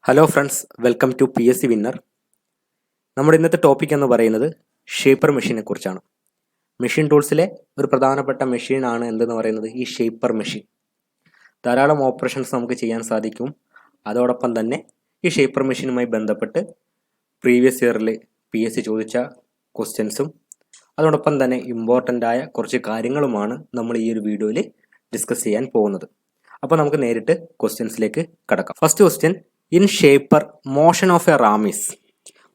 Hello friends, welcome to PSC winner. നമ്മുടെ ഇന്നത്തെ topic എന്ന് പറയുന്നത് ഷേപ്പർ മെഷീനെ കുറിച്ചാണ്. മെഷീൻ ടൂൾസിലെ ഒരു പ്രധാനപ്പെട്ട മെഷീനാണ് എന്തെന്ന് പറയുന്നത് ഈ ഷേപ്പർ മെഷീൻ. ധാരാളം ഓപ്പറേഷൻസ് നമുക്ക് ചെയ്യാൻ സാധിക്കും. അതോടൊപ്പം തന്നെ ഈ ഷേപ്പർ മെഷീനുമായി ബന്ധപ്പെട്ട് പ്രീവിയസ് ഇയറിൽ PSC ചോദിച്ച ക്വസ്റ്റ്യൻസും അതോടൊപ്പം തന്നെ ഇമ്പോർട്ടൻ്റ് ആയ കുറച്ച് കാര്യങ്ങളുമാണ് നമ്മൾ ഈ ഒരു വീഡിയോയിൽ ഡിസ്കസ് ചെയ്യാൻ പോകുന്നത്. അപ്പോൾ നമുക്ക് നേരിട്ട് ക്വസ്റ്റ്യൻസിലേക്ക് കടക്കാം. First question: In shaper, motion of a ram is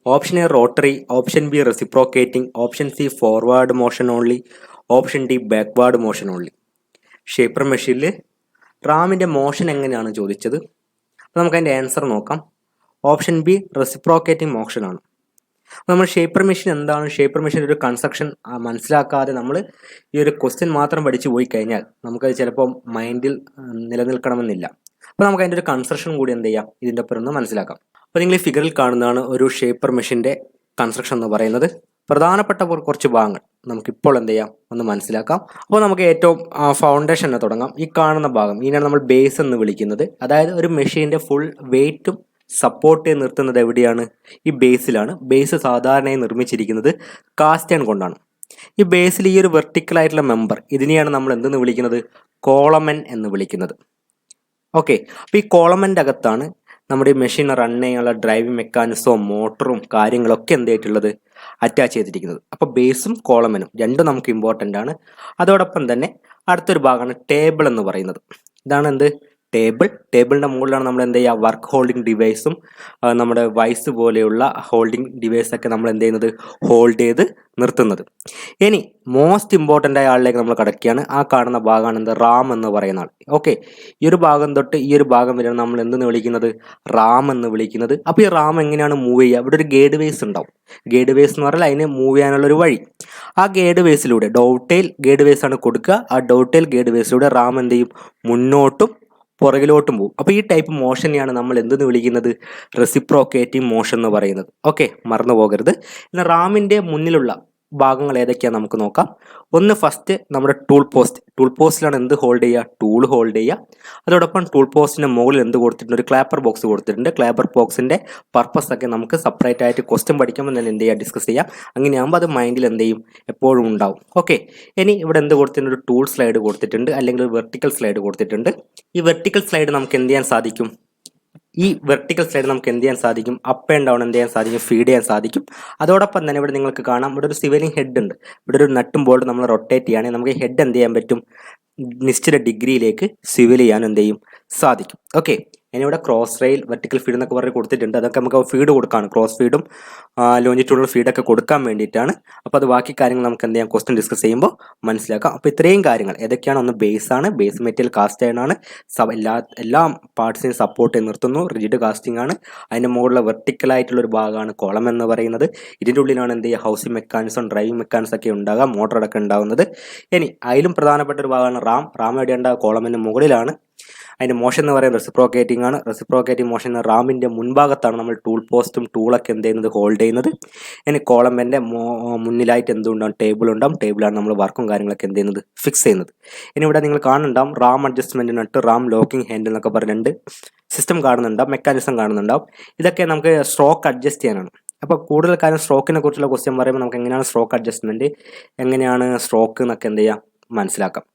option A rotary, option B reciprocating, option C forward motion only, option D backward motion only. Shaper മെഷീനിൽ റാമിൻ്റെ മോഷൻ എങ്ങനെയാണ് ചോദിച്ചത്. അപ്പോൾ നമുക്ക് അതിൻ്റെ ആൻസർ നോക്കാം. ഓപ്ഷൻ ബി റെസിപ്രോക്കേറ്റിംഗ് മോഷൻ ആണ്. അപ്പോൾ നമ്മൾ ഷേപ്പർ മെഷീൻ എന്താണ്, ഷേപ്പർ മെഷീൻ ഒരു കൺസ്ട്രക്ഷൻ മനസ്സിലാക്കാതെ നമ്മൾ ഈ ഒരു ക്വസ്റ്റ്യൻ മാത്രം പഠിച്ചു പോയി കഴിഞ്ഞാൽ നമുക്കത് ചിലപ്പോൾ മൈൻഡിൽ നിലനിൽക്കണമെന്നില്ല. അപ്പോൾ നമുക്ക് അതിൻ്റെ ഒരു കൺസ്ട്രക്ഷൻ കൂടി എന്ത് ചെയ്യാം, ഇതിൻ്റെ ഒപ്പം ഒന്ന് മനസ്സിലാക്കാം. അപ്പോൾ നിങ്ങൾ ഈ ഫിഗറിൽ കാണുന്നതാണ് ഒരു ഷേപ്പർ മെഷീൻ്റെ കൺസ്ട്രക്ഷൻ എന്ന് പറയുന്നത്. പ്രധാനപ്പെട്ട കുറച്ച് ഭാഗങ്ങൾ നമുക്കിപ്പോൾ എന്ത് ചെയ്യാം, ഒന്ന് മനസ്സിലാക്കാം. അപ്പോൾ നമുക്ക് ഏറ്റവും ഫൗണ്ടേഷൻ തന്നെ തുടങ്ങാം. ഈ കാണുന്ന ഭാഗം ഇതിനാണ് നമ്മൾ ബേസ് എന്ന് വിളിക്കുന്നത്. അതായത് ഒരു മെഷീൻ്റെ ഫുൾ വെയ്റ്റും സപ്പോർട്ട് ചെയ്ത് നിർത്തുന്നത് എവിടെയാണ്, ഈ ബേസിലാണ്. ബേസ് സാധാരണയായി നിർമ്മിച്ചിരിക്കുന്നത് കാസ്റ്റ് അയൺ കൊണ്ടാണ്. ഈ ബേസിൽ ഈ ഒരു വെർട്ടിക്കലായിട്ടുള്ള മെമ്പർ, ഇതിനെയാണ് നമ്മൾ എന്തെന്ന് വിളിക്കുന്നത്, കോളമൻ എന്ന് വിളിക്കുന്നത്. ഓക്കെ, അപ്പോൾ ഈ കോളമൻ്റെ അകത്താണ് നമ്മുടെ ഈ മെഷീൻ റൺ ചെയ്യാനുള്ള ഡ്രൈവിംഗ് മെക്കാനിസവും മോട്ടറും കാര്യങ്ങളൊക്കെ എന്തായിട്ടുള്ളത് അറ്റാച്ച് ചെയ്തിരിക്കുന്നത്. അപ്പോൾ ബേസും കോളമനും രണ്ടും നമുക്ക് ഇമ്പോർട്ടൻ്റ് ആണ്. അതോടൊപ്പം തന്നെ അടുത്തൊരു ഭാഗമാണ് ടേബിൾ എന്ന് പറയുന്നത്. ഇതാണ് എന്ത്, ടേബിളിൻ്റെ മുകളിലാണ് നമ്മൾ എന്ത് ചെയ്യുക, വർക്ക് ഹോൾഡിംഗ് ഡിവൈസും നമ്മുടെ വൈസ് പോലെയുള്ള ഹോൾഡിംഗ് ഡിവൈസൊക്കെ നമ്മൾ എന്ത് ചെയ്യുന്നത്, ഹോൾഡ് ചെയ്ത് നിർത്തുന്നത്. ഇനി മോസ്റ്റ് ഇമ്പോർട്ടൻ്റ് ആയ ആളിലേക്ക് നമ്മൾ കടക്കുകയാണ്. ആ കാണുന്ന ഭാഗമാണ് എന്ത്, റാം എന്ന് പറയുന്ന ആൾ. ഓക്കെ, ഈ ഒരു ഭാഗം തൊട്ട് ഈ ഒരു ഭാഗം വരെയാണ് നമ്മൾ എന്തെന്ന് വിളിക്കുന്നത്, റാം എന്ന് വിളിക്കുന്നത്. അപ്പോൾ ഈ റാം എങ്ങനെയാണ് മൂവ് ചെയ്യുക, ഇവിടെ ഒരു ഗേഡ് വേസ് ഉണ്ടാവും. ഗേഡ് വേസ് എന്ന് പറഞ്ഞാൽ അതിന് മൂവ് ചെയ്യാനുള്ളൊരു വഴി. ആ ഗേഡ് വേസിലൂടെ ഡോട്ടെയിൽ ഗേഡ് വേസ് ആണ് കൊടുക്കുക. ആ ഡോട്ടെയിൽ ഗേഡ് വേസിലൂടെ റാം എന്ത് ചെയ്യും, മുന്നോട്ടും പുറകിലോട്ടും പോകും. അപ്പോൾ ഈ ടൈപ്പ് മോഷനെയാണ് നമ്മൾ എന്തെന്ന് വിളിക്കുന്നത്, റെസിപ്രോക്കേറ്റിംഗ് മോഷൻ എന്ന് പറയുന്നത്. ഓക്കെ, മറന്നു പോകരുത്. എന്നാൽ റാമിൻ്റെ മുന്നിലുള്ള ഭാഗങ്ങൾ ഏതൊക്കെയാണ് നമുക്ക് നോക്കാം. ഒന്ന് ഫസ്റ്റ് നമ്മുടെ ടൂൾ പോസ്റ്റിലാണ് എന്ത് ഹോൾഡ് ചെയ്യുക, ടൂൾ ഹോൾഡ് ചെയ്യുക. അതോടൊപ്പം ടൂൾ പോസ്റ്റിൻ്റെ മുകളിൽ എന്ത് കൊടുത്തിട്ടുണ്ട്, ഒരു ക്ലാപ്പർ ബോക്സ് കൊടുത്തിട്ടുണ്ട്. ക്ലാപ്പർ ബോക്സിൻ്റെ പർപ്പസ് ഒക്കെ നമുക്ക് സെപ്പറേറ്റ് ആയിട്ട് ക്വസ്റ്റ്യൻ പഠിക്കുമ്പോൾ തന്നെ എന്ത് ചെയ്യുക, ഡിസ്കസ് ചെയ്യാം. അങ്ങനെയാകുമ്പോൾ അത് മൈൻഡിൽ എന്ത് ചെയ്യും, എപ്പോഴും ഉണ്ടാവും. ഓക്കെ, ഇനി ഇവിടെ എന്ത് കൊടുത്തിട്ടുണ്ട്, ഒരു ടൂൾ സ്ലൈഡ് കൊടുത്തിട്ടുണ്ട്, അല്ലെങ്കിൽ ഒരു വെർട്ടിക്കൽ സ്ലൈഡ് കൊടുത്തിട്ടുണ്ട്. ഈ വെർട്ടിക്കൽ സ്ലൈഡ് നമുക്ക് എന്ത് ചെയ്യാൻ സാധിക്കും, അപ്പ് ആൻഡ് ഡൗൺ എന്ത് ചെയ്യാൻ സാധിക്കും, ഫീഡ് ചെയ്യാൻ സാധിക്കും. അതോടൊപ്പം തന്നെ ഇവിടെ നിങ്ങൾക്ക് കാണാം, ഇവിടെ ഒരു സിവലിംഗ് ഹെഡ് ഉണ്ട്. ഇവിടെ ഒരു നട്ടും ബോൾട്ടും നമ്മൾ റൊട്ടേറ്റ് ചെയ്യുകയാണെങ്കിൽ നമുക്ക് ഹെഡ് എന്ത് ചെയ്യാൻ പറ്റും, നിശ്ചിത ഡിഗ്രിയിലേക്ക് സ്വിവൽ ചെയ്യാൻ എന്ത് ചെയ്യും, സാധിക്കും. ഓക്കെ, ഇനി ഇവിടെ ക്രോസ് റെയിൽ, വെർട്ടിക്കൽ ഫീഡ് എന്നൊക്കെ പറഞ്ഞ് കൊടുത്തിട്ടുണ്ട്. അതൊക്കെ നമുക്ക് ഫീഡ് കൊടുക്കാണ്, ക്രോസ് ഫീഡും ലോഞ്ചിറ്റ്യൂഡൽ ഫീഡൊക്കെ കൊടുക്കാൻ വേണ്ടിയിട്ടാണ്. അപ്പോൾ അത് ബാക്കി കാര്യങ്ങൾ നമുക്ക് എന്ത് ചെയ്യാം, ക്വസ്റ്റ്യൻ ഡിസ്കസ് ചെയ്യുമ്പോൾ മനസ്സിലാക്കാം. അപ്പോൾ ഇത്രയും കാര്യങ്ങൾ ഏതൊക്കെയാണ്, ഒന്ന് ബേസ് ആണ്, ബേസ് മെറ്റീരിയൽ കാസ്റ്റ് അയൺ ആണ്, എല്ലാ പാർട്സിനെയും സപ്പോർട്ട് ചെയ്ത് നിർത്തുന്നു, റിജിഡ് കാസ്റ്റിംഗ് ആണ്. അതിൻ്റെ മുകളിലുള്ള വെർട്ടിക്കലായിട്ടുള്ള ഒരു ഭാഗമാണ് കോളം എന്ന് പറയുന്നത്. ഇതിൻ്റെ ഉള്ളിലാണ് എന്ത് ചെയ്യുക, ഹൗസിംഗ് മെക്കാനിസം, ഡ്രൈവിംഗ് മെക്കാനിസം ഒക്കെ ഉണ്ടാകുക, മോട്ടർ അടക്കം ഉണ്ടാകുന്നത്. ഇനി അതിലും പ്രധാനപ്പെട്ട ഒരു ഭാഗമാണ് റാം എവിടെ ഉണ്ടാകുക, കോളമിൻ്റെ മുകളിലാണ്. അതിൻ്റെ മോഷൻ എന്ന് പറയുന്നത് റെസിപ്രോക്കേറ്റിംഗ് ആണ്. റെസിപ്രോക്കേറ്റിംഗ് മോഷൻ റാമിൻ്റെ മുൻഭാഗത്താണ് നമ്മൾ ടൂൾ പോസ്റ്റും ടൂളൊക്കെ എന്ത് ചെയ്യുന്നത്, ഹോൾഡ് ചെയ്യുന്നത്. ഇനി കോളമിൻ്റെ മുന്നിലായിട്ട് എന്തുണ്ടാവും, ടേബിൾ ഉണ്ടാവും. ടേബിളാണ് നമ്മൾ വർക്കും കാര്യങ്ങളൊക്കെ എന്ത് ചെയ്യുന്നത്, ഫിക്സ് ചെയ്യുന്നത്. ഇനി ഇവിടെ നിങ്ങൾ കാണുന്നുണ്ടാവും റാം അഡ്ജസ്റ്റ്മെൻറ്റ് നട്ട്, റാം ലോക്കിംഗ് ഹാൻഡിൽ എന്നൊക്കെ പറഞ്ഞിട്ടുണ്ട്. സിസ്റ്റം കാണുന്നുണ്ടാവും, മെക്കാനിസം കാണുന്നുണ്ടാവും. ഇതൊക്കെ നമുക്ക് സ്ട്രോക്ക് അഡ്ജസ്റ്റ് ചെയ്യാനാണ്. അപ്പോൾ കൂടുതൽ കാര്യം സ്ട്രോക്കിനെ കുറിച്ചുള്ള ക്വസ്റ്റ്യൻ പറയുമ്പോൾ നമുക്ക് എങ്ങനെയാണ് സ്ട്രോക്ക് അഡ്ജസ്റ്റ്മെൻറ്റ്, എങ്ങനെയാണ് സ്ട്രോക്ക് എന്നൊക്കെ എന്ത് ചെയ്യാം, മനസ്സിലാക്കാം.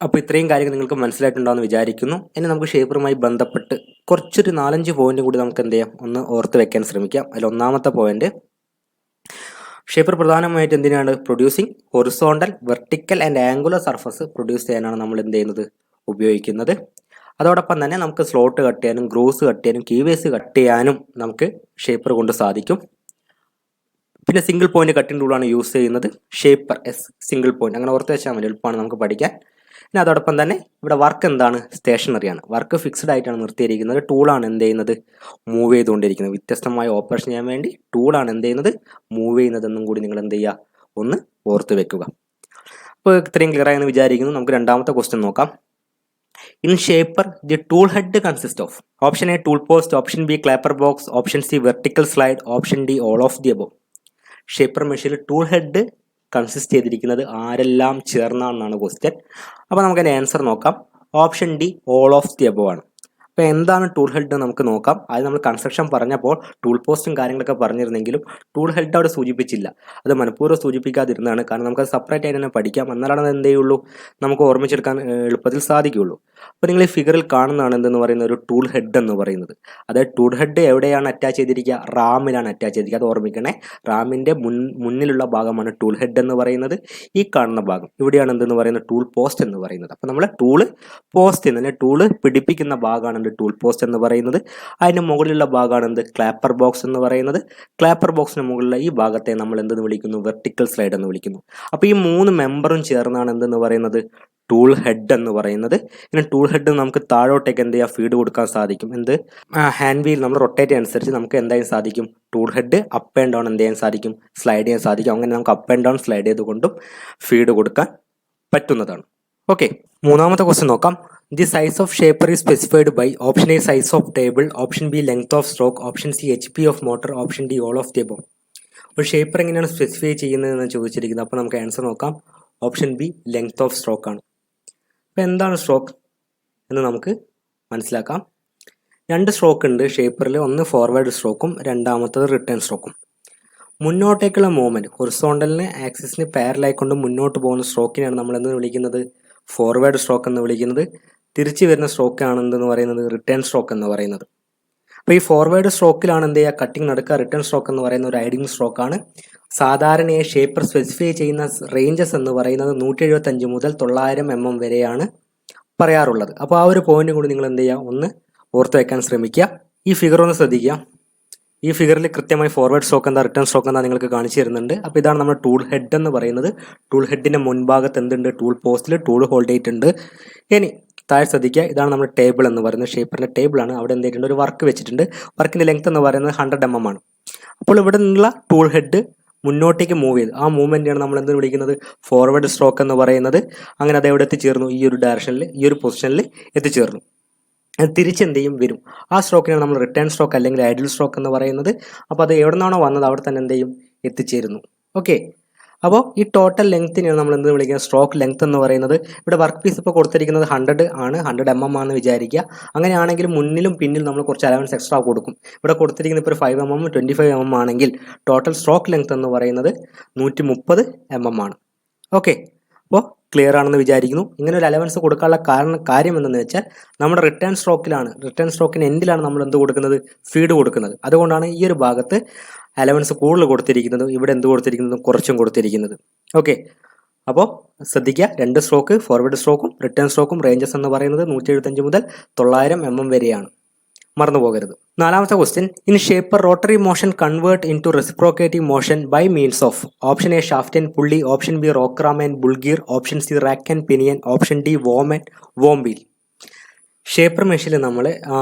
അപ്പോൾ ഇത്രയും കാര്യങ്ങൾ നിങ്ങൾക്ക് മനസ്സിലായിട്ടുണ്ടാവുമെന്ന് വിചാരിക്കുന്നു. ഇനി നമുക്ക് ഷേപ്പറുമായി ബന്ധപ്പെട്ട് കുറച്ചൊരു 4-5 പോയിന്റ് കൂടി നമുക്ക് എന്ത് ചെയ്യാം, ഒന്ന് ഓർത്ത് വെക്കാൻ ശ്രമിക്കാം. അതിൽ ഒന്നാമത്തെ പോയിന്റ്, ഷേപ്പർ പ്രധാനമായിട്ട് എന്തിനാണ് producing horizontal, vertical and angular surface produce ചെയ്യാനാണ് നമ്മൾ എന്ത് ചെയ്യുന്നത്, ഉപയോഗിക്കുന്നത്. അതോടൊപ്പം തന്നെ നമുക്ക് സ്ലോട്ട് കട്ട് ചെയ്യാനും, ഗ്രൂസ് കട്ട് ചെയ്യാനും, കീവേസ് കട്ട് ചെയ്യാനും നമുക്ക് ഷേപ്പർ കൊണ്ട് സാധിക്കും. പിന്നെ സിംഗിൾ പോയിന്റ് കട്ടിംഗ് ടൂളാണ് യൂസ് ചെയ്യുന്നത്. ഷേപ്പർ സിംഗിൾ പോയിന്റ്, അങ്ങനെ ഓർത്ത് വെച്ചാൽ മതി, എളുപ്പമാണ് നമുക്ക് പഠിക്കാൻ. പിന്നെ അതോടൊപ്പം തന്നെ ഇവിടെ വർക്ക് എന്താണ്, സ്റ്റേഷനറിയാണ്. വർക്ക് ഫിക്സ്ഡ് ആയിട്ടാണ് നിർത്തിയിരിക്കുന്നത്. ടൂളാണ് എന്ത് ചെയ്യുന്നത്, മൂവ് ചെയ്തുകൊണ്ടിരിക്കുന്നത്. വ്യത്യസ്തമായ ഓപ്പറേഷൻ ചെയ്യാൻ വേണ്ടി ടൂളാണ് എന്ത് ചെയ്യുന്നത്, മൂവ് ചെയ്യുന്നതെന്നും കൂടി നിങ്ങൾ എന്ത് ചെയ്യുക, ഒന്ന് ഓർത്ത് വെക്കുക. അപ്പോൾ ഇത്രയും ക്ലിയർ ആയെന്ന് വിചാരിക്കുന്നു. നമുക്ക് രണ്ടാമത്തെ ക്വസ്റ്റ്യൻ നോക്കാം. In shaper the tool head consist of option A tool post, option B clapper box, option C vertical slide, option D all of the above. Shaper മെഷീനിൽ ടൂൾ ഹെഡ് കൺസിസ്റ്റ് ചെയ്തിരിക്കുന്നത് ആരെല്ലാം ചേർന്നാണെന്നാണ് question. അപ്പോൾ നമുക്ക് അതിൻ്റെ answer നോക്കാം. Option D all of the above ആണ്. ഇപ്പോൾ എന്താണ് ടൂൾ ഹെഡ് നമുക്ക് നോക്കാം. അത് നമ്മൾ കൺസ്ട്രക്ഷൻ പറഞ്ഞപ്പോൾ ടൂൾ പോസ്റ്റും കാര്യങ്ങളൊക്കെ പറഞ്ഞിരുന്നെങ്കിലും ടൂൾ ഹെഡ് അവിടെ സൂചിപ്പിച്ചില്ല. അത് മനഃപൂർവ്വം സൂചിപ്പിക്കാതിരുന്നതാണ്. കാരണം നമുക്കത് സെപ്പറേറ്റ് ആയിട്ട് തന്നെ പഠിക്കാം. എന്നാലാണ് അത് എന്ത് ചെയ്യുള്ളൂ, നമുക്ക് ഓർമ്മിച്ചെടുക്കാൻ എളുപ്പത്തിൽ സാധിക്കുകയുള്ളൂ. അപ്പോൾ നിങ്ങൾ ഈ ഫിഗറിൽ കാണുന്നതാണ് എന്തെന്ന് പറയുന്ന ഒരു ടൂൾ ഹെഡ് എന്ന് പറയുന്നത്. അതായത് ടൂൾ ഹെഡ് എവിടെയാണ് അറ്റാച്ച് ചെയ്തിരിക്കുക? റാമിലാണ് അറ്റാച്ച് ചെയ്തിരിക്കുക. അത് ഓർമ്മിക്കണേ. റാമിൻ്റെ മുന്നിലുള്ള ഭാഗമാണ് ടൂൾ ഹെഡ് എന്ന് പറയുന്നത്. ഈ കാണുന്ന ഭാഗം ഇവിടെയാണ് എന്തെന്ന് പറയുന്നത് ടൂൾ പോസ്റ്റ് എന്ന് പറയുന്നത്. അപ്പോൾ നമ്മൾ ടൂൾ പോസ്റ്റ് എന്ന് ടൂള് പിടിപ്പിക്കുന്ന ഭാഗമാണ് ടൂൾ പോസ്റ്റ് എന്ന് പറയുന്നത്. അതിന് മുകളിലുള്ള ഭാഗമാണ് ക്ലാപ്പർ ബോക്സ് എന്ന് പറയുന്നത്. ക്ലാപ്പർ ബോക്സിന് മുകളിലുള്ള ഈ ഭാഗത്തെ നമ്മൾ എന്തെന്ന് വിളിക്കുന്നു? വെർട്ടിക്കൽ സ്ലൈഡ് എന്ന് വിളിക്കുന്നു. അപ്പോൾ ഈ 3 മെമ്പറും ചേർന്നാണ് എന്തെന്ന് പറയുന്നത് ടൂൾ ഹെഡ് എന്ന് പറയുന്നത്. ഇനി ടൂൾ ഹെഡ് നമുക്ക് താഴോട്ടേക്ക് എന്ത് ചെയ്യാം? ഫീഡ് കൊടുക്കാൻ സാധിക്കും. ഹാൻഡ് വീൽ നമ്മൾ റൊട്ടേറ്റ് അനുസരിച്ച് നമുക്ക് എന്തായാലും സാധിക്കും tool head up and down എന്ത് ചെയ്യാൻ സാധിക്കും? സ്ലൈഡ് ചെയ്യാൻ സാധിക്കും. അങ്ങനെ നമുക്ക് അപ്പ് ആൻഡ് ഡൗൺ സ്ലൈഡ് ചെയ്തുകൊണ്ടും ഫീഡ് കൊടുക്കാൻ പറ്റുന്നതാണ്. ഓക്കെ, മൂന്നാമത്തെ ക്വസ്റ്റ്യൻ നോക്കാം. The size of shaper is specified by option A size of table, option B length of stroke, option C HP of motor, option D all of the above. ഒരു shaper എങ്ങനെയാണ് specify ചെയ്യുന്നതെന്ന് ചോദിച്ചിരിക്കുന്നത്. അപ്പോൾ നമുക്ക് answer നോക്കാം. Option B length of stroke ആണ്. അപ്പോൾ എന്താണ് സ്ട്രോക്ക് എന്ന് നമുക്ക് മനസ്സിലാക്കാം. 2 സ്ട്രോക്ക് ഉണ്ട് ഷേപ്പറിൽ. ഒന്ന് ഫോർവേഡ് സ്ട്രോക്കും രണ്ടാമത്തത് റിട്ടേൺ സ്ട്രോക്കും. മുന്നോട്ടേക്കുള്ള മൂവ്മെൻറ്റ് ഹൊറിസോണ്ടലിന് ആക്സിസിന് പാരലായിക്കൊണ്ട് മുന്നോട്ട് പോകുന്ന സ്ട്രോക്കിനെയാണ് നമ്മൾ എന്തെന്ന് വിളിക്കുന്നത്? ഫോർവേഡ് സ്ട്രോക്ക് എന്ന് വിളിക്കുന്നത്. തിരിച്ചു വരുന്ന സ്ട്രോക്കാണ് എന്തെന്ന് പറയുന്നത്? റിട്ടേൺ സ്ട്രോക്ക് എന്ന് പറയുന്നത്. അപ്പോൾ ഈ ഫോർവേഡ് സ്ട്രോക്കിലാണ് എന്ത് ചെയ്യുക? കട്ടിങ് നടക്കുക. റിട്ടേൺ സ്ട്രോക്ക് എന്ന് പറയുന്ന ഒരു ഐഡിങ് സ്ട്രോക്കാണ്. സാധാരണയായി ഷേപ്പർ സ്പെസിഫൈ ചെയ്യുന്ന റേഞ്ചസ് എന്ന് പറയുന്നത് 175 മുതൽ 900 mm വരെയാണ് പറയാറുള്ളത്. അപ്പോൾ ആ ഒരു പോയിന്റ് കൂടി നിങ്ങൾ എന്ത് ചെയ്യുക? ഒന്ന് ഓർത്ത് വയ്ക്കാൻ ശ്രമിക്കുക. ഈ ഫിഗർ ഒന്ന് ശ്രദ്ധിക്കുക. ഈ ഫിഗറിൽ കൃത്യമായി ഫോർവേഡ് സ്ട്രോക്ക് എന്താ റിട്ടേൺ സ്ട്രോക്ക് എന്താ നിങ്ങൾക്ക് കാണിച്ചു തരുന്നുണ്ട്. അപ്പോൾ ഇതാണ് നമ്മുടെ ടൂൾ ഹെഡ് എന്ന് പറയുന്നത്. ടൂൾ ഹെഡിൻ്റെ മുൻഭാഗത്ത് എന്തുണ്ട്? ടൂൾ പോസ്റ്റിൽ ടൂൾ ഹോൾഡ് ചെയ്തിട്ടുണ്ട്. ഇനി താഴെ ശ്രദ്ധിക്കുക. ഇതാണ് നമ്മുടെ ടേബിൾ എന്ന് പറയുന്നത്. ഷേപ്പറിൻ്റെ ടേബിളാണ്. അവിടെ എന്ത് ചെയ്തിട്ടുണ്ട്? ഒരു വർക്ക് വെച്ചിട്ടുണ്ട്. വർക്കിൻ്റെ ലെങ്ത് എന്ന് പറയുന്നത് 100 mm ആണ്. അപ്പോൾ ഇവിടെ നിന്നുള്ള ടൂൾ ഹെഡ് മുന്നോട്ടേക്ക് മൂവ് ചെയ്ത് ആ മൂവ്മെൻറ്റാണ് നമ്മൾ എന്ത് വിളിക്കുന്നത്? ഫോർവേഡ് സ്ട്രോക്ക് എന്ന് പറയുന്നത്. അങ്ങനെ അത് എവിടെ എത്തിച്ചേർന്നു? ഈ ഒരു ഡയറക്ഷനിൽ, ഈ ഒരു പൊസിഷനിൽ എത്തിച്ചേർന്നു. അത് തിരിച്ചെന്ത് ചെയ്യും? വരും. ആ സ്ട്രോക്കിനാണ് നമ്മൾ റിട്ടേൺ സ്ട്രോക്ക് അല്ലെങ്കിൽ ഐഡിൽ സ്ട്രോക്ക് എന്ന് പറയുന്നത്. അപ്പോൾ അത് എവിടെ നിന്നാണോ വന്നത് അവിടെ തന്നെ എന്ത് ചെയ്യും? എത്തിച്ചേരുന്നു. ഓക്കെ, അപ്പോൾ ഈ ടോട്ടൽ ലെങ്ത്തിനെയാണ് നമ്മൾ എന്ത് വിളിക്കുന്നത്? സ്ട്രോക്ക് ലെങ്ത് എന്ന് പറയുന്നത്. ഇവിടെ വർക്ക് പീസ് ഇപ്പോൾ കൊടുത്തിരിക്കുന്നത് 100 ആണ്, 100 mm ആണെന്ന് വിചാരിക്കുക. അങ്ങനെയാണെങ്കിൽ മുന്നിലും പിന്നിലും നമ്മൾ കുറച്ച് അലവൻസ് എക്സ്ട്രാ കൊടുക്കും. ഇവിടെ കൊടുത്തിരിക്കുന്നത് ഇപ്പോൾ 5 mm 25 mm ആണെങ്കിൽ ടോട്ടൽ സ്ട്രോക്ക് ലെങ്ത് എന്ന് പറയുന്നത് 130 mm ആണ്. ഓക്കെ, അപ്പോൾ ക്ലിയർ ആണെന്ന് വിചാരിക്കുന്നു. ഇങ്ങനെ ഒരു അലവൻസ് കൊടുക്കാനുള്ള കാര്യം എന്തെന്ന് വെച്ചാൽ നമ്മുടെ റിട്ടേൺ സ്ട്രോക്കിന് എൻഡിലാണ് നമ്മൾ എന്ത് കൊടുക്കുന്നത്? ഫീഡ് കൊടുക്കുന്നത്. അതുകൊണ്ടാണ് ഈ ഒരു ഭാഗത്ത് അലവൻസ് കൂടുതൽ കൊടുത്തിരിക്കുന്നത്, ഇവിടെ എന്ത് കൊടുത്തിരിക്കുന്നത്? കുറച്ചും കൊടുത്തിരിക്കുന്നത്. ഓക്കെ, അപ്പോൾ ശ്രദ്ധിക്കുക. 2 സ്ട്രോക്ക് ഫോർവേഡ് സ്ട്രോക്കും റിട്ടേൺ സ്ട്രോക്കും റേഞ്ചസ് എന്ന് പറയുന്നത് 175 മുതൽ 900 mm വരെയാണ്. മറന്നു പോകരുത്. നാലാമത്തെ question. In shaper rotary motion convert into reciprocating motion by means of option A shaft and pulley, option B rock ram and bull gear, option C rack and pinion, option D worm and worm wheel. Shaper മെഷീനിൽ നമ്മൾ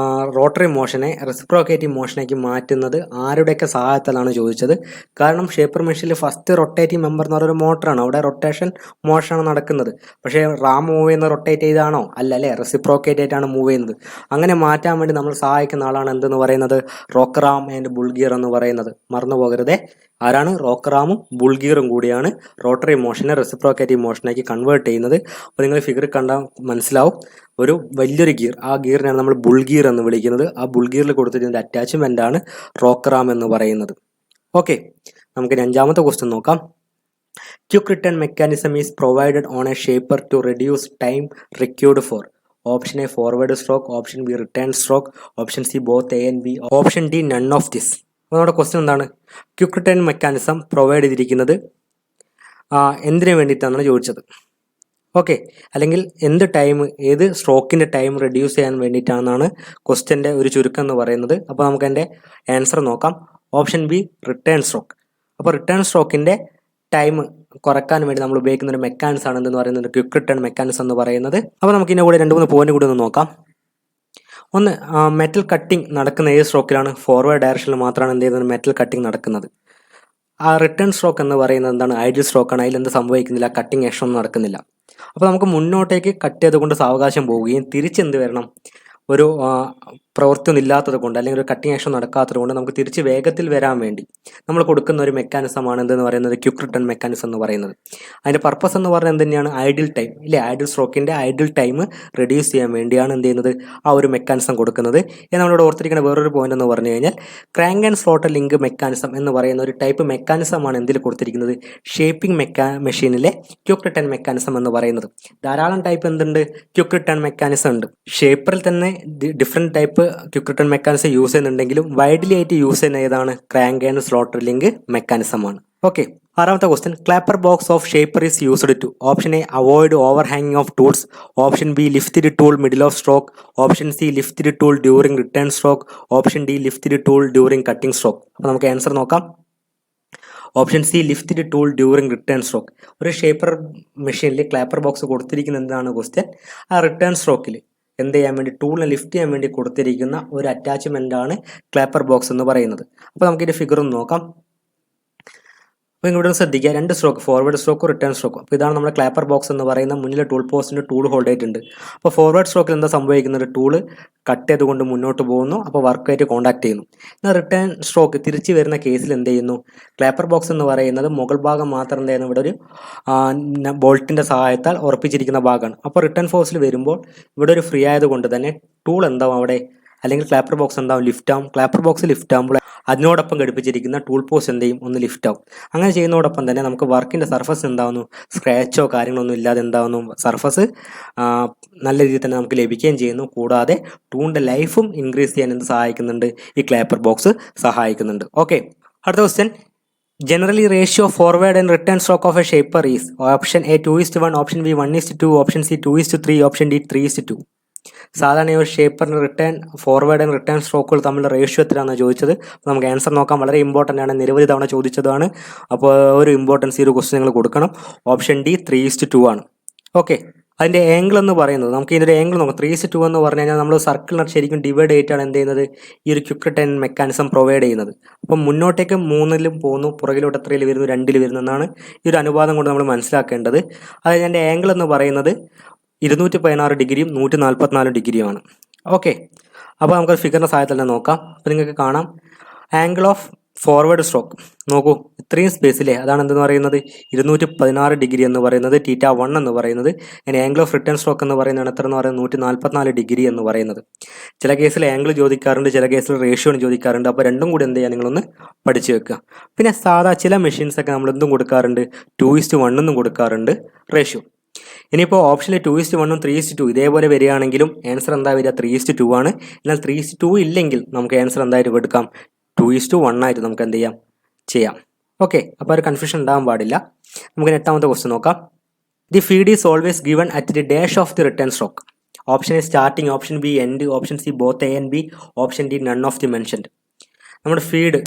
rotary മോഷനെ reciprocating മോഷനേക്ക് മാറ്റുന്നത് ആരുടെയൊക്കെ സഹായത്താലാണ് ചോദിച്ചത്. കാരണം shaper മെഷീനിൽ first rotating member എന്ന് പറയുന്ന മോട്ടറാണ്. അവിടെ റൊട്ടേഷൻ മോഷനാണ് നടക്കുന്നത്. പക്ഷേ റാം മൂവ് ചെയ്യുന്ന റൊട്ടേറ്റ് ചെയ്താണോ? അല്ല അല്ലേ, റെസിപ്രോക്കേറ്റ് ആയിട്ടാണ് മൂവ് ചെയ്യുന്നത്. അങ്ങനെ മാറ്റാൻ വേണ്ടി നമ്മൾ സഹായിക്കുന്ന ആളാണ് എന്തെന്ന് പറയുന്നത്? Rock ram and bull gear എന്ന് പറയുന്നത്. മറന്നു പോകരുതേ. ആരാണ്? റോക്ക് റാമും ബുൾ ഗിയറും കൂടിയാണ് റോട്ടറി മോഷനെ റെസിപ്രോക്കേറ്റിംഗ് മോഷനേക്ക് കൺവേർട്ട് ചെയ്യുന്നത്. അപ്പോൾ നിങ്ങൾ ഫിഗർ കണ്ടാൽ മനസ്സിലാവും. ഒരു വലിയൊരു ഗിയർ, ആ ഗിയറിനാണ് നമ്മൾ ബുൾ ഗിയർ എന്ന് വിളിക്കുന്നത്. ആ ബുൾ ഗിയറിൽ കൊടുത്തിരിക്കുന്ന അറ്റാച്ച്മെൻ്റ് ആണ് റോക്ക് റാം എന്ന് പറയുന്നത്. ഓക്കെ, നമുക്ക് 5ാമത്തെ ക്വസ്റ്റ്യൻ നോക്കാം. Quick return mechanism is provided on a shaper to reduce time required for option A forward stroke, option B return stroke, option C both A and B, option D none of this. അപ്പോൾ നമ്മുടെ question എന്താണ്? Quick return mechanism provide ചെയ്തിരിക്കുന്നത് എന്തിനു വേണ്ടിയിട്ടാണ് ചോദിച്ചത്. Okay, അല്ലെങ്കിൽ എന്ത് time, ഏത് സ്ട്രോക്കിൻ്റെ ടൈം റെഡ്യൂസ് ചെയ്യാൻ വേണ്ടിയിട്ടാണെന്നാണ് ക്വസ്റ്റ്യൻ്റെ ഒരു ചുരുക്കം എന്ന് പറയുന്നത്. അപ്പോൾ നമുക്ക് എൻ്റെ ആൻസർ നോക്കാം. Option B return stroke. അപ്പോൾ റിട്ടേൺ സ്ട്രോക്കിൻ്റെ ടൈം കുറയ്ക്കാൻ വേണ്ടി നമ്മൾ ഉപയോഗിക്കുന്ന ഒരു മെക്കാനിസം ആണ് എന്തെന്ന് പറയുന്നത് ക്വിക്ക് റിട്ടേൺ മെക്കാനിസം എന്ന് പറയുന്നത്. അപ്പോൾ നമുക്ക് ഇതിൻ്റെ കൂടെ 2-3 പോയിന്റ് കൂടി ഒന്ന് നോക്കാം. ഒന്ന്, മെറ്റൽ കട്ടിങ് നടക്കുന്ന ഏത് സ്ട്രോക്കിലാണ്? ഫോർവേഡ് ഡയറക്ഷനിൽ മാത്രമാണ് എന്ത് ചെയ്യുന്നത്? മെറ്റൽ കട്ടിങ് നടക്കുന്നത്. ആ റിട്ടേൺ സ്ട്രോക്ക് എന്ന് പറയുന്നത് എന്താണ്? ഐഡിൽ സ്ട്രോക്കാണ്. അതിലെന്ത് സംഭവിക്കുന്നില്ല? കട്ടിങ് ആക്ഷൻ ഒന്നും നടക്കുന്നില്ല. അപ്പോൾ നമുക്ക് മുന്നോട്ടേക്ക് കട്ട് ചെയ്തുകൊണ്ട് സാവകാശം പോവുകയും തിരിച്ചെന്ത് വരണം? ഒരു പ്രവൃത്തിയൊന്നും ഇല്ലാത്തത് കൊണ്ട് അല്ലെങ്കിൽ ഒരു കട്ടിങ് ആക്ഷൻ നടക്കാത്തത് കൊണ്ട് നമുക്ക് തിരിച്ച് വേഗത്തിൽ വരാൻ വേണ്ടി നമ്മൾ കൊടുക്കുന്ന ഒരു മെക്കാനിസമാണ് എന്തെന്ന് പറയുന്നത് ക്വിക്ക് റിട്ടേൺ മെക്കാനിസം എന്ന് പറയുന്നത്. അതിൻ്റെ പർപ്പസ് എന്ന് പറഞ്ഞാൽ എന്ത് തന്നെയാണ്, ഐഡിൽ ടൈം ഇല്ലേ, ഐഡിൽ സ്ട്രോക്കിൻ്റെ ഐഡിൽ ടൈം റെഡ്യൂസ് ചെയ്യാൻ വേണ്ടിയാണ് എന്ത് ചെയ്യുന്നത് ആ ഒരു മെക്കാനിസം കൊടുക്കുന്നത്. നമ്മളിവിടെ ഓർത്തിരിക്കുന്ന വേറൊരു പോയിന്റ് എന്ന് പറഞ്ഞു കഴിഞ്ഞാൽ crank and slotter link mechanism എന്ന് പറയുന്ന ഒരു ടൈപ്പ് മെക്കാനിസമാണ് എന്തിൽ കൊടുത്തിരിക്കുന്നത്, ഷേപ്പിംഗ് മെഷീനിലെ ക്വിക്ക് റിട്ടേൺ മെക്കാനിസം എന്ന് പറയുന്നത്. ധാരാളം ടൈപ്പ് എന്തുണ്ട്, ക്വിക്ക് റിട്ടേൺ മെക്കാനിസം ഉണ്ട്. ഷേപ്പറിൽ തന്നെ different type quick return mechanism use ചെയ്യുന്നുണ്ടെങ്കിലും വൈഡ്ലി ആയിട്ട് യൂസ് ചെയ്യുന്ന ഏതാണ്, ക്രാങ്ക് ആൻഡ് സ്ലോട്ടർ ലിങ്ക് മെക്കാനിസമാണ്. ഓക്കെ, ആറാമത്തെ question, clapper box of shaper is used to option A avoid ഓവർ ഹാങ്ങിങ് of tools, option B lift the tool middle of stroke, option C lift the tool during return stroke, option D lift the tool during cutting stroke. അപ്പോൾ നമുക്ക് answer നോക്കാം. Option C lift the tool during return stroke. ഒരു shaper മെഷീനിൽ clapper box കൊടുത്തിരിക്കുന്ന എന്താണ് question, ആ return സ്ട്രോക്കിൽ എന്ത് ചെയ്യാൻ വേണ്ടി, ടൂളിനെ ലിഫ്റ്റ് ചെയ്യാൻ വേണ്ടി കൊടുത്തിരിക്കുന്ന ഒരു അറ്റാച്ച്മെൻ്റ് ആണ് ക്ലാപ്പർ ബോക്സ് എന്ന് പറയുന്നത്. അപ്പോൾ നമുക്കിൻ്റെ ഫിഗർ ഒന്ന് നോക്കാം. അപ്പോൾ ഇവിടെ ശ്രദ്ധിക്കുക, രണ്ട് സ്ട്രോക്ക്, ഫോർവേഡ് സ്ട്രോക്കും റിട്ടേൺ സ്ട്രോക്കും. അപ്പോൾ ഇതാണ് നമ്മുടെ ക്ലാപ്പർ ബോക്സ് എന്ന് പറയുന്ന മുന്നിലെ ടൂൾ പോസ്റ്റിൻ്റെ ടൂൾ ഹോൾഡ് ആയിട്ടുണ്ട്. അപ്പോൾ ഫോർവേഡ് സ്ട്രോക്കിൽ എന്താ സംഭവിക്കുന്നത്, ടൂള് കട്ട് ചെയ്തുകൊണ്ട് മുന്നോട്ട് പോകുന്നു, അപ്പോൾ വർക്കായിട്ട് കോൺടാക്ട് ചെയ്യുന്നു. എന്നാൽ റിട്ടേൺ സ്ട്രോക്ക് തിരിച്ച് വരുന്ന കേസിൽ എന്ത് ചെയ്യുന്നു, ക്ലാപ്പർ ബോക്സ് എന്ന് പറയുന്നത് മുകൾ ഭാഗം മാത്രം എന്ത് ചെയ്യുന്നു, ഇവിടെ ഒരു ബോൾട്ടിൻ്റെ സഹായത്താൽ ഉറപ്പിച്ചിരിക്കുന്ന ഭാഗമാണ്. അപ്പോൾ റിട്ടേൺ ഫോഴ്സിൽ വരുമ്പോൾ ഇവിടെ ഒരു ഫ്രീ ആയതുകൊണ്ട് തന്നെ ടൂൾ എന്താവും അവിടെ, അല്ലെങ്കിൽ ക്ലാപ്പർ ബോക്സ് എന്താവും, ലിഫ്റ്റ് ആവും. ക്ലാപ്പർ ബോക്സ് ലിഫ്റ്റ് ആകുമ്പോൾ അതിനോടൊപ്പം ഘടിപ്പിച്ചിരിക്കുന്ന ടൂൾ പോസ്റ്റ് എന്ത് ചെയ്യും, ഒന്ന് ലിഫ്റ്റ് ആവും. അങ്ങനെ ചെയ്യുന്നതോടൊപ്പം തന്നെ നമുക്ക് വർക്കിൻ്റെ സർഫസ് എന്താവുന്നു, സ്ക്രാച്ചോ കാര്യങ്ങളൊന്നും ഇല്ലാതെ എന്താവുന്നു, സർഫസ് നല്ല രീതിയിൽ തന്നെ നമുക്ക് ലഭിക്കുകയും ചെയ്യുന്നു. കൂടാതെ ടൂളിൻ്റെ ലൈഫും ഇൻക്രീസ് ചെയ്യാൻ എന്ത് സഹായിക്കുന്നുണ്ട്, ഈ ക്ലാപ്പർ ബോക്സ് സഹായിക്കുന്നുണ്ട്. ഓക്കെ, അടുത്ത question, generally ratio forward and return stroke of a shaper is option A 2:1, option B 1:2, option C 2:3, option D 3:2. സാധാരണ ഒരു ഷേപ്പറിന് ഫോർവേഡ് ആൻഡ് റിട്ടേൺ സ്ട്രോക്കുകൾ തമ്മിലുള്ള റേഷ്യോ എത്രയാണെന്ന് ചോദിച്ചത്. നമുക്ക് ആൻസർ നോക്കാം. വളരെ ഇമ്പോർട്ടൻ്റ് ആണ്, നിരവധി തവണ ചോദിച്ചതാണ്. അപ്പോൾ ഒരു ഇമ്പോർട്ടൻസ് ഈ ഒരു ക്വസ്റ്റ്യൻ നിങ്ങൾ കൊടുക്കണം. ഓപ്ഷൻ ഡി 3:2 ആണ്. ഓക്കെ, അതിൻ്റെ ആംഗിൾ എന്ന് പറയുന്നത്, നമുക്ക് ഇതിൻ്റെ ആംഗിൾ നോക്കാം. 3:2 എന്ന് പറഞ്ഞു കഴിഞ്ഞാൽ നമ്മൾ സർക്കിളിനെ ശരിക്കും ഡിവൈഡ് ചെയ്തിട്ടാണ് എന്ത് ചെയ്യുന്നത്, ഈ ഒരു ക്വിക്ക് റിട്ടേൺ മെക്കാനിസം പ്രൊവൈഡ് ചെയ്യുന്നത്. അപ്പം മുന്നോട്ടേക്ക് 3-ലും പോകുന്നു, പുറകിലോട്ട് എത്രയിൽ വരുന്നു, 2-ൽ വരുന്നതാണ് ഈ ഒരു അനുപാതം കൊണ്ട് നമ്മൾ മനസ്സിലാക്കേണ്ടത്. അതായത് എൻ്റെ ആംഗിൾ എന്ന് പറയുന്നത് 216 ഡിഗ്രിയും 144 ഡിഗ്രിയുമാണ്. ഓക്കെ, അപ്പോൾ നമുക്ക് ഫിഗറിൻ്റെ സഹായത്തിൽ തന്നെ നോക്കാം. അപ്പോൾ നിങ്ങൾക്ക് കാണാം ആംഗിൾ ഓഫ് ഫോർവേഡ് സ്ട്രോക്ക് നോക്കൂ, ഇത്രയും സ്പേസിലെ അതാണ് എന്തെന്ന് പറയുന്നത് 216 ഡിഗ്രി എന്ന് പറയുന്നത്, θ1 എന്ന് പറയുന്നത്. ഇനി ആംഗിൾ ഓഫ് റിട്ടേൺ സ്ട്രോക്ക് എന്ന് പറയുന്നത് എത്ര എന്ന് പറയുന്നത് 144 ഡിഗ്രി എന്ന് പറയുന്നത്. ചില കേസിൽ ആംഗിൾ ചോദിക്കാറുണ്ട്, ചില കേസിൽ റേഷ്യോ ചോദിക്കാറുണ്ട്. അപ്പോൾ രണ്ടും കൂടി എന്ത് ചെയ്യുക, നിങ്ങളൊന്ന് പഠിച്ചു വെക്കുക. പിന്നെ സാധാ ചില മെഷീൻസൊക്കെ നമ്മൾ എന്തും കൊടുക്കാറുണ്ട്, 2:1 എന്നും കൊടുക്കാറുണ്ട് റേഷ്യോ. ഇനിയിപ്പോൾ ഓപ്ഷനിൽ 2:1 3:2 ഇതേപോലെ വരികയാണെങ്കിലും ആൻസർ എന്താ വരിക, 3:2 ആണ്. എന്നാൽ 3:2 ഇല്ലെങ്കിൽ നമുക്ക് ആൻസർ എന്തായിട്ട് എടുക്കാം, 2:1 ആയിട്ട് നമുക്ക് എന്ത് ചെയ്യാം. ഓക്കെ, അപ്പോൾ ഒരു കൺഫ്യൂഷൻ ഉണ്ടാകാൻ പാടില്ല. നമുക്ക് 8ാമത്തെ ക്വസ്റ്റ്യൻ നോക്കാം. The feed is always given at the dash of the return stroke. Option A starting, option B end, option C both A and B, option D none of the mentioned. നമ്മുടെ feed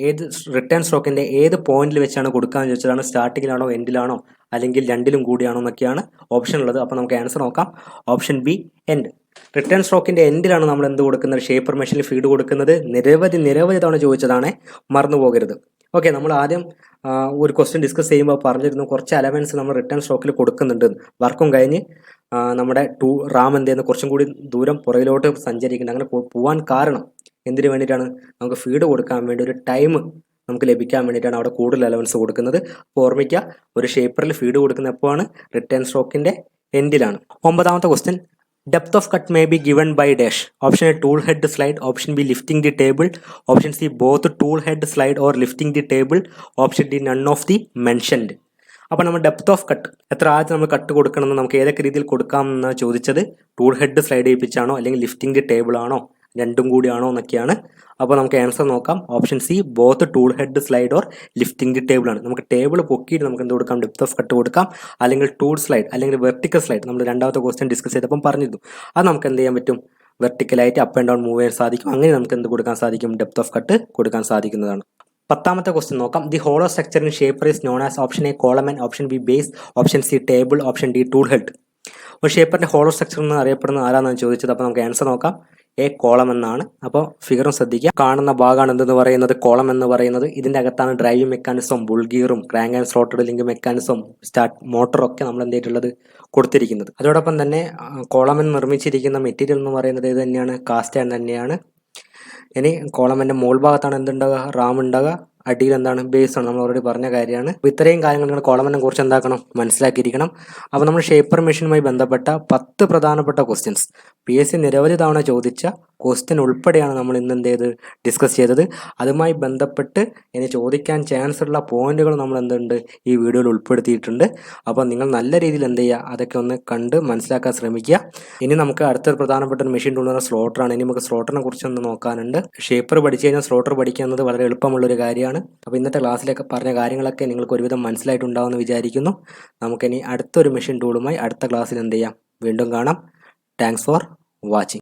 ഏത് return സ്ട്രോക്കിൻ്റെ ഏത് പോയിന്റിൽ വെച്ചാണ് കൊടുക്കാമെന്ന് ചോദിച്ചതാണ്. സ്റ്റാർട്ടിങ്ങിലാണോ, എൻഡിലാണോ, അല്ലെങ്കിൽ രണ്ടിലും കൂടിയാണോ എന്നൊക്കെയാണ് ഓപ്ഷൻ ഉള്ളത്. അപ്പോൾ നമുക്ക് ആൻസർ നോക്കാം. Option B end. റിട്ടേൺ സ്ട്രോക്കിൻ്റെ എൻഡിലാണ് നമ്മൾ എന്ത് കൊടുക്കുന്നത്, ഷേപ്പർ മെഷീനിൽ ഫീഡ് കൊടുക്കുന്നത്. നിരവധി തവണ ചോദിച്ചതാണ്, മറന്നു പോകരുത്. ഓക്കെ, നമ്മൾ ആദ്യം ഒരു ക്വസ്റ്റ്യൻ ഡിസ്കസ് ചെയ്യുമ്പോൾ പറഞ്ഞിരുന്നു കുറച്ച് അലവൻസ് നമ്മൾ റിട്ടേൺ സ്ട്രോക്കിൽ കൊടുക്കുന്നുണ്ട്. വർക്കും കഴിഞ്ഞ് നമ്മുടെ റാം എന്ത് ചെയ്യുന്നത്, കുറച്ചും കൂടി ദൂരം പുറകിലോട്ട് സഞ്ചരിക്കുന്നുണ്ട്. അങ്ങനെ പോകാൻ കാരണം എന്തിനു വേണ്ടിയിട്ടാണ്, നമുക്ക് ഫീഡ് കൊടുക്കാൻ വേണ്ടി ഒരു ടൈം നമുക്ക് ലഭിക്കാൻ വേണ്ടിയിട്ടാണ് അവിടെ കൂടുതൽ അലവൻസ് കൊടുക്കുന്നത്. അപ്പോൾ ഓർമ്മിക്കുക, ഒരു ഷേപ്പറിൽ ഫീഡ് കൊടുക്കുന്ന എപ്പോഴാണ്, റിട്ടേൺ സ്ട്രോക്കിൻ്റെ എൻഡിലാണ്. 9ാമത്തെ question, depth of cut may be given by dash. Option A tool head slide, option B lifting the table, option C both tool head slide or lifting the table, option D none of the mentioned. അപ്പോൾ നമ്മൾ depth of cut എത്ര ആദ്യം നമ്മൾ cut കൊടുക്കണമെന്ന് നമുക്ക് ഏതൊക്കെ രീതിയിൽ കൊടുക്കാമെന്നാണ് ചോദിച്ചത്. ടൂൾ ഹെഡ് സ്ലൈഡ് ചെയ്യിപ്പിച്ചാണോ, അല്ലെങ്കിൽ ലിഫ്റ്റിംഗ് ദി ടേബിൾ ആണോ, രണ്ടും കൂടിയാണോ എന്നൊക്കെയാണ്. അപ്പോൾ നമുക്ക് ആൻസർ നോക്കാം. Option C both tool head slide or lifting the table ആണ്. നമുക്ക് ടേബിൾ പൊക്കിയിട്ട് നമുക്ക് എന്ത് കൊടുക്കാം, ഡെപ്ത് ഓഫ് കട്ട് കൊടുക്കാം, അല്ലെങ്കിൽ ടൂൾ സ്ലൈഡ് അല്ലെങ്കിൽ വെർട്ടിക്കൽ സ്ലൈഡ്. നമ്മൾ 2ാമത്തെ ക്വസ്റ്റ്യൻ ഡിസ്കസ് ചെയ്തപ്പം പറഞ്ഞിരുന്നു, അത് നമുക്ക് എന്ത് ചെയ്യാൻ പറ്റും, വെർട്ടിക്കലായിട്ട് അപ്പ് ആൻഡ് ഡൗൺ മൂവ് ചെയ്യാൻ സാധിക്കും. അങ്ങനെ നമുക്ക് എന്ത് കൊടുക്കാൻ സാധിക്കും, ഡെപ്ത് ഓഫ് കട്ട് കൊടുക്കാൻ സാധിക്കുന്നതാണ്. 10ാമത്തെ ക്വസ്റ്റ്യൻ നോക്കാം. The hollow structure in shaper is known as option A column, option B base, option C table, option D tool head. ഒരു ഷേപ്പറിൻ്റെ ഹോളോ സ്ട്രക്ചർ എന്ന് അറിയപ്പെടുന്ന ആരാണെന്നാണ് ചോദിച്ചത്. അപ്പോൾ നമുക്ക് ആൻസർ നോക്കാം. എ കോളം എന്നാണ്. അപ്പോൾ ഫിഗറും ശ്രദ്ധിക്കുക. കാണുന്ന ഭാഗമാണ് എന്തെന്ന് പറയുന്നത്, കോളം എന്ന് പറയുന്നത്. ഇതിൻ്റെ അകത്താണ് ഡ്രൈവിംഗ് മെക്കാനിസം, ബുൾഗിയറും crank and slotted link mechanism, start മോട്ടറൊക്കെ നമ്മൾ എന്ത് ചെയ്തിട്ടുള്ളത് കൊടുത്തിരിക്കുന്നത്. അതോടൊപ്പം തന്നെ കോളമെന്ന് നിർമ്മിച്ചിരിക്കുന്ന മെറ്റീരിയൽ എന്ന് പറയുന്നത് ഇത് തന്നെയാണ്, കാസ്റ്റ് അയൺ തന്നെയാണ്. ഇനി കോളമെൻ്റെ മുകൾ ഭാഗത്താണ് എന്തുണ്ടാവുക, റാം ഉണ്ടാവുക, അടിയിൽ എന്താണ്, ബേസ് ആണ്. നമ്മൾ ഓൾറെഡി പറഞ്ഞ കാര്യമാണ്. അപ്പോൾ ഇത്രയും കാര്യങ്ങൾ നിങ്ങൾ കോളമെന്നെ കുറിച്ച് എന്താക്കണം, മനസ്സിലാക്കിയിരിക്കണം. അപ്പോൾ നമ്മൾ ഷേപ്പർ മെഷീനുമായി ബന്ധപ്പെട്ട 10 പ്രധാനപ്പെട്ട ക്വസ്റ്റ്യൻസ് PSC നിരവധി തവണ ചോദിച്ച ക്വസ്റ്റ്യൻ ഉൾപ്പെടെയാണ് നമ്മൾ ഇന്ന് എന്ത് ചെയ്ത് ഡിസ്കസ് ചെയ്തത്. അതുമായി ബന്ധപ്പെട്ട് ഇനി ചോദിക്കാൻ ചാൻസ് ഉള്ള പോയിന്റുകൾ നമ്മൾ എന്തുണ്ട് ഈ വീഡിയോയിൽ ഉൾപ്പെടുത്തിയിട്ടുണ്ട്. അപ്പോൾ നിങ്ങൾ നല്ല രീതിയിൽ എന്ത് ചെയ്യുക, അതൊക്കെ ഒന്ന് കണ്ട് മനസ്സിലാക്കാൻ ശ്രമിക്കുക. ഇനി നമുക്ക് അടുത്തൊരു പ്രധാനപ്പെട്ട ഒരു മെഷീൻ ടൂൾ എന്ന് സ്ലോട്ടറാണ്. ഇനി നമുക്ക് സ്ലോട്ടറിനെ കുറിച്ച് ഒന്ന് നോക്കാനുണ്ട്. ഷേപ്പർ പഠിച്ചു കഴിഞ്ഞാൽ സ്ലോട്ടർ പഠിക്കുന്നത് വളരെ എളുപ്പമുള്ളൊരു കാര്യമാണ്. അപ്പോൾ ഇന്നത്തെ ക്ലാസ്സിലൊക്കെ പറഞ്ഞ കാര്യങ്ങളൊക്കെ നിങ്ങൾക്ക് ഒരുവിധം മനസ്സിലായിട്ടുണ്ടാവുമെന്ന് വിചാരിക്കുന്നു. നമുക്കിനി അടുത്തൊരു മെഷീൻ ടൂളുമായി അടുത്ത ക്ലാസ്സിൽ എന്ത് ചെയ്യാം, വീണ്ടും കാണാം. Thanks for watching.